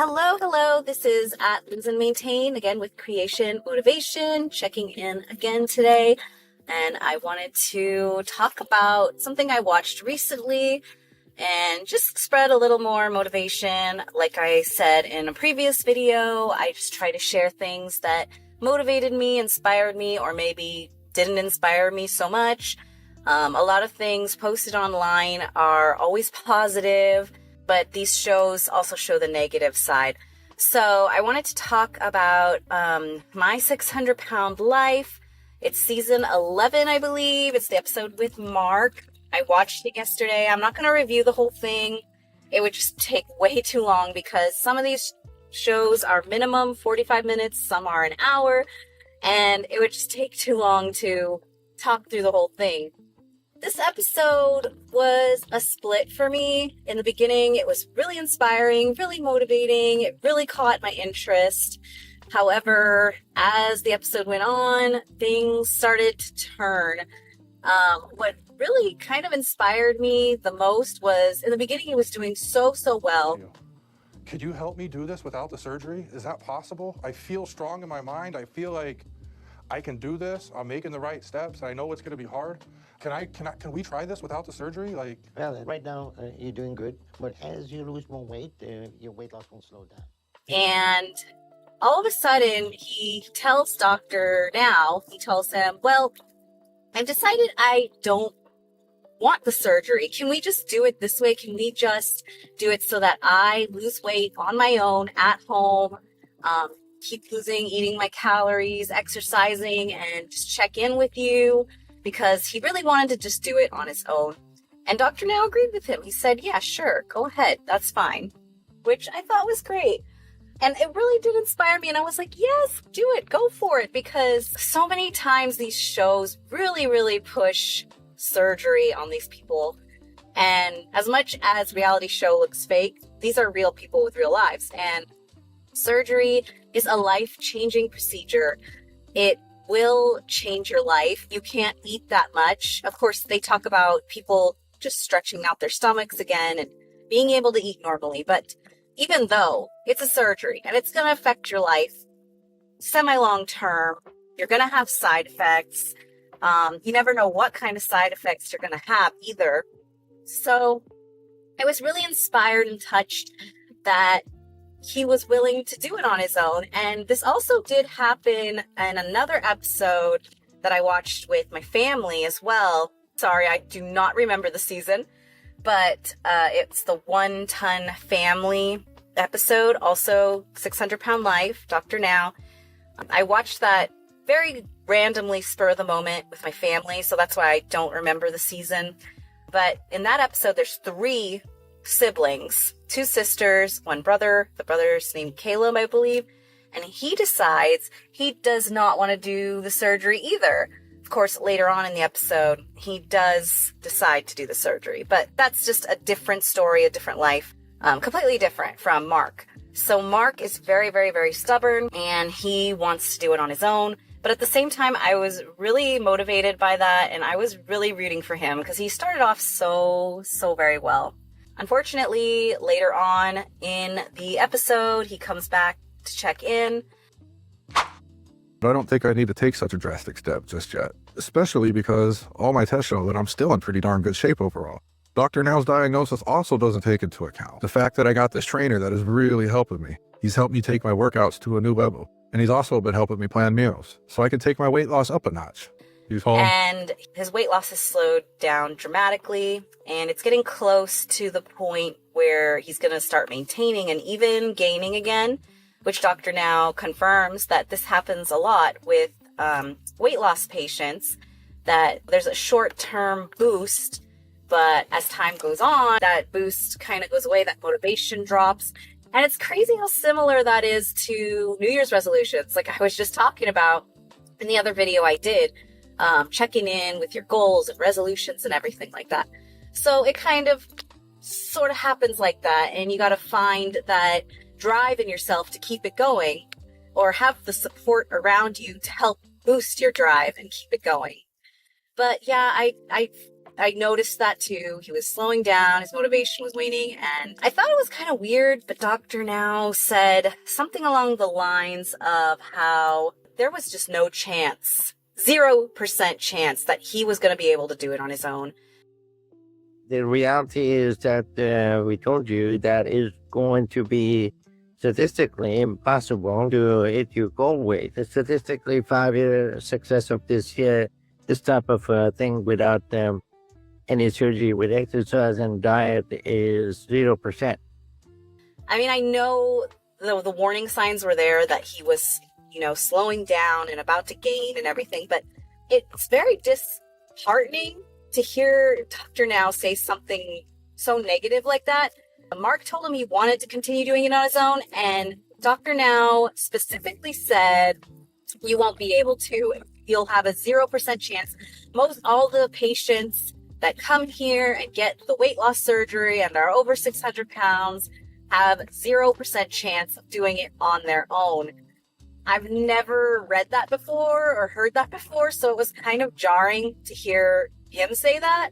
Hello. This is at Lose and Maintain, again with Creation Motivation, checking in again today. And I wanted to talk about something I watched recently and just spread a little more motivation. Like I said in a previous video, I just try to share things that motivated me, inspired me, or maybe didn't inspire me so much. A lot of things posted online are always positive, but these shows also show the negative side. So I wanted to talk about My 600lb Life. It's season 11, I believe. It's the episode with Mark. I watched it yesterday. I'm not going to review the whole thing. It would just take way too long because some of these shows are minimum 45 minutes, some are an hour, and it would just take too long to talk through the whole thing. This episode was a split for me. In the beginning, it was really inspiring, really motivating. It really caught my interest. However, as the episode went on, things started to turn. What really kind of inspired me the most was, in the beginning, he was doing so well. Could you help me do this without the surgery? Is that possible? I feel strong in my mind. I feel like I can do this. I'm making the right steps. I know it's going to be hard. Can we try this without the surgery? Well, right now you're doing good, but as you lose more weight, your weight loss will slow down. And all of a sudden, he tells Dr. Now, he tells him, well, I've decided I don't want the surgery. Can we just do it this way? Can we just do it so that I lose weight on my own at home, keep eating my calories, exercising, and just check in with you? Because he really wanted to just do it on his own. And Dr. Now agreed with him. He said, yeah, sure, go ahead. That's fine. Which I thought was great. And it really did inspire me. And I was like, yes, do it. Go for it. Because so many times these shows really push surgery on these people. And as much as reality show looks fake, these are real people with real lives. And surgery is a life-changing procedure. It will change your life. You can't eat that much. Of course, they talk about people just stretching out their stomachs again and being able to eat normally. But even though it's a surgery and it's going to affect your life semi-long term, you're going to have side effects. You never know what kind of side effects you're going to have either. So I was really inspired and touched that he was willing to do it on his own. And this also did happen in another episode that I watched with my family as well. Sorry, I do not remember the season, but it's the 1 Ton Family episode, also 600lb Life, Dr. Now. I watched that very randomly, spur of the moment with my family, so that's why I don't remember the season. But in that episode, there's 3 siblings, 2 sisters, 1 brother. The brother's named Caleb, I believe. And he decides he does not want to do the surgery either. Of course, later on in the episode, he does decide to do the surgery. But that's just a different story, a different life, completely different from Mark. So Mark is very stubborn, and he wants to do it on his own. But at the same time, I was really motivated by that, and I was really rooting for him because he started off so very well. Unfortunately, later on in the episode, he comes back to check in. I don't think I need to take such a drastic step just yet, especially because all my tests show that I'm still in pretty darn good shape overall. Dr. Now's diagnosis also doesn't take into account the fact that I got this trainer that is really helping me. He's helped me take my workouts to a new level, and he's also been helping me plan meals so I can take my weight loss up a notch. He's home. And his weight loss has slowed down dramatically, and it's getting close to the point where he's going to start maintaining and even gaining again, which Dr. Now confirms that this happens a lot with weight loss patients, that there's a short-term boost, but as time goes on, that boost kind of goes away, that motivation drops. And it's crazy how similar that is to New Year's resolutions, like I was just talking about in the other video I did. Checking in with your goals and resolutions and everything like that. So it kind of sort of happens like that. And you got to find that drive in yourself to keep it going, or have the support around you to help boost your drive and keep it going. But yeah, I I noticed that too. He was slowing down, his motivation was waning, and I thought it was kind of weird, but Dr. Now said something along the lines of how there was just no chance, 0% chance that he was going to be able to do it on his own. The reality is that we told you that is going to be statistically impossible to hit your goal weight. The statistically 5-year success of this type of thing without any surgery with exercise and diet is 0%. I mean, I know the warning signs were there that he was, slowing down and about to gain and everything, but it's very disheartening to hear Dr. Now say something so negative like that. Mark told him he wanted to continue doing it on his own, and Dr. Now specifically said, you won't be able to. You'll have a 0% chance. All the patients that come here and get the weight loss surgery and are over 600 pounds have 0% chance of doing it on their own. I've never read that before or heard that before, so it was kind of jarring to hear him say that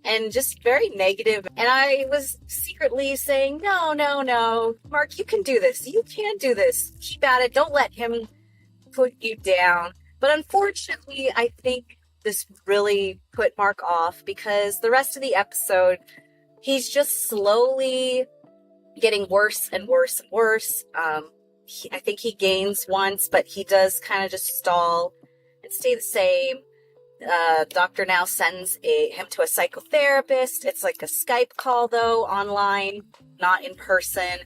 and just very negative. And I was secretly saying, no, Mark, you can do this. You can do this. Keep at it. Don't let him put you down. But unfortunately, I think this really put Mark off because the rest of the episode, he's just slowly getting worse and worse and worse. I think he gains once, but he does kind of just stall and stay the same. Doctor Now sends him to a psychotherapist. It's like a Skype call, though, online, not in person.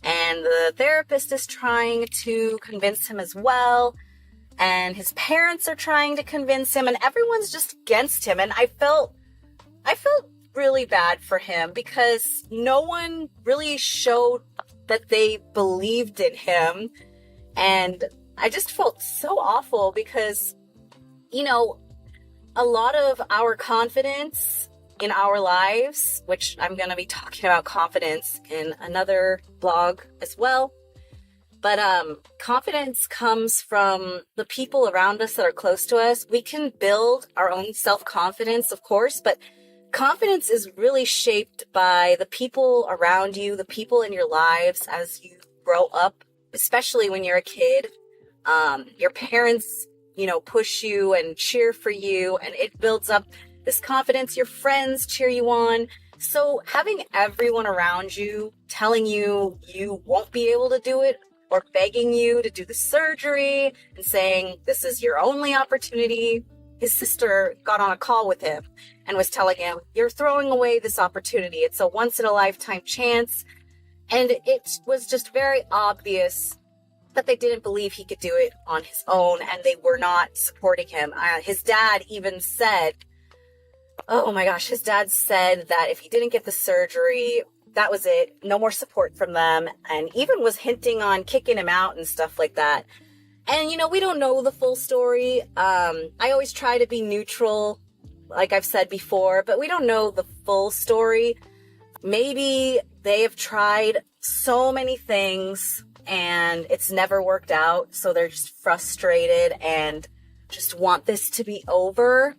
And the therapist is trying to convince him as well. And his parents are trying to convince him, and everyone's just against him. And I felt really bad for him because no one really showed that they believed in him. And I just felt so awful because, a lot of our confidence in our lives, which I'm going to be talking about confidence in another blog as well. But confidence comes from the people around us that are close to us. We can build our own self-confidence, of course, but confidence is really shaped by the people around you, the people in your lives as you grow up, especially when you're a kid. Your parents, push you and cheer for you, and it builds up this confidence. Your friends cheer you on. So having everyone around you telling you you won't be able to do it, or begging you to do the surgery and saying this is your only opportunity. His sister got on a call with him and was telling him, you're throwing away this opportunity. It's a once-in-a-lifetime chance. And it was just very obvious that they didn't believe he could do it on his own, and they were not supporting him. His dad even said, his dad said that if he didn't get the surgery, that was it. No more support from them. And even was hinting on kicking him out and stuff like that. And, we don't know the full story. I always try to be neutral, like I've said before, but we don't know the full story. Maybe they have tried so many things and it's never worked out. So they're just frustrated and just want this to be over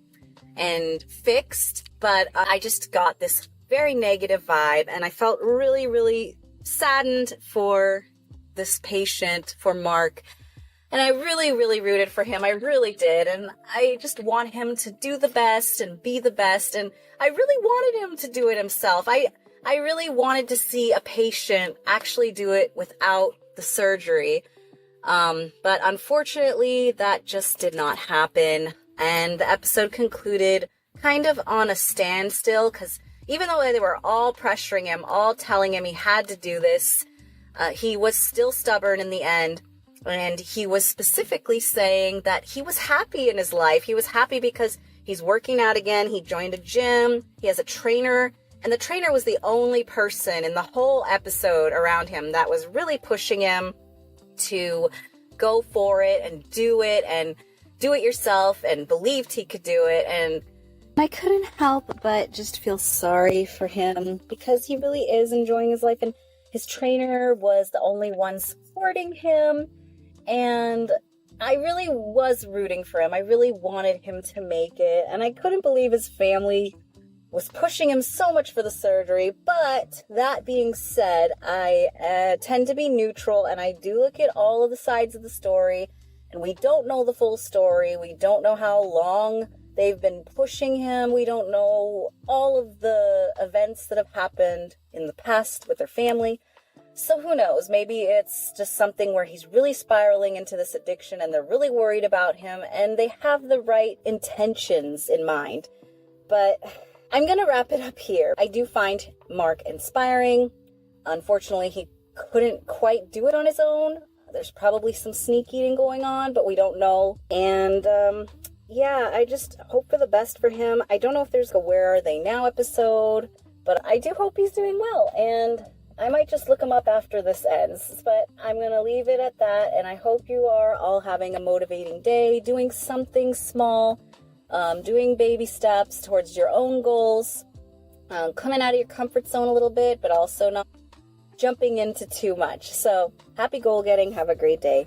and fixed. But I just got this very negative vibe, and I felt really, really saddened for this patient, for Mark, and I really, really rooted for him. I really did, and I just want him to do the best and be the best, and I really wanted him to do it himself. I really wanted to see a patient actually do it without the surgery, but unfortunately, that just did not happen, and the episode concluded kind of on a standstill, because even though they were all pressuring him, all telling him he had to do this, he was still stubborn in the end. And he was specifically saying that he was happy in his life. He was happy because he's working out again. He joined a gym. He has a trainer. And the trainer was the only person in the whole episode around him that was really pushing him to go for it and do it yourself, and believed he could do it. And I couldn't help but just feel sorry for him because he really is enjoying his life, and his trainer was the only one supporting him, and I really was rooting for him. I really wanted him to make it, and I couldn't believe his family was pushing him so much for the surgery. But that being said, I tend to be neutral, and I do look at all of the sides of the story, and we don't know the full story. We don't know how long they've been pushing him. We don't know all of the events that have happened in the past with their family. So who knows? Maybe it's just something where he's really spiraling into this addiction and they're really worried about him and they have the right intentions in mind. But I'm going to wrap it up here. I do find Mark inspiring. Unfortunately, he couldn't quite do it on his own. There's probably some sneak eating going on, but we don't know. And yeah, I just hope for the best for him. I don't know if there's a Where Are They Now episode, but I do hope he's doing well. And I might just look him up after this ends, but I'm going to leave it at that. And I hope you are all having a motivating day, doing something small, doing baby steps towards your own goals, coming out of your comfort zone a little bit, but also not jumping into too much. So happy goal getting. Have a great day.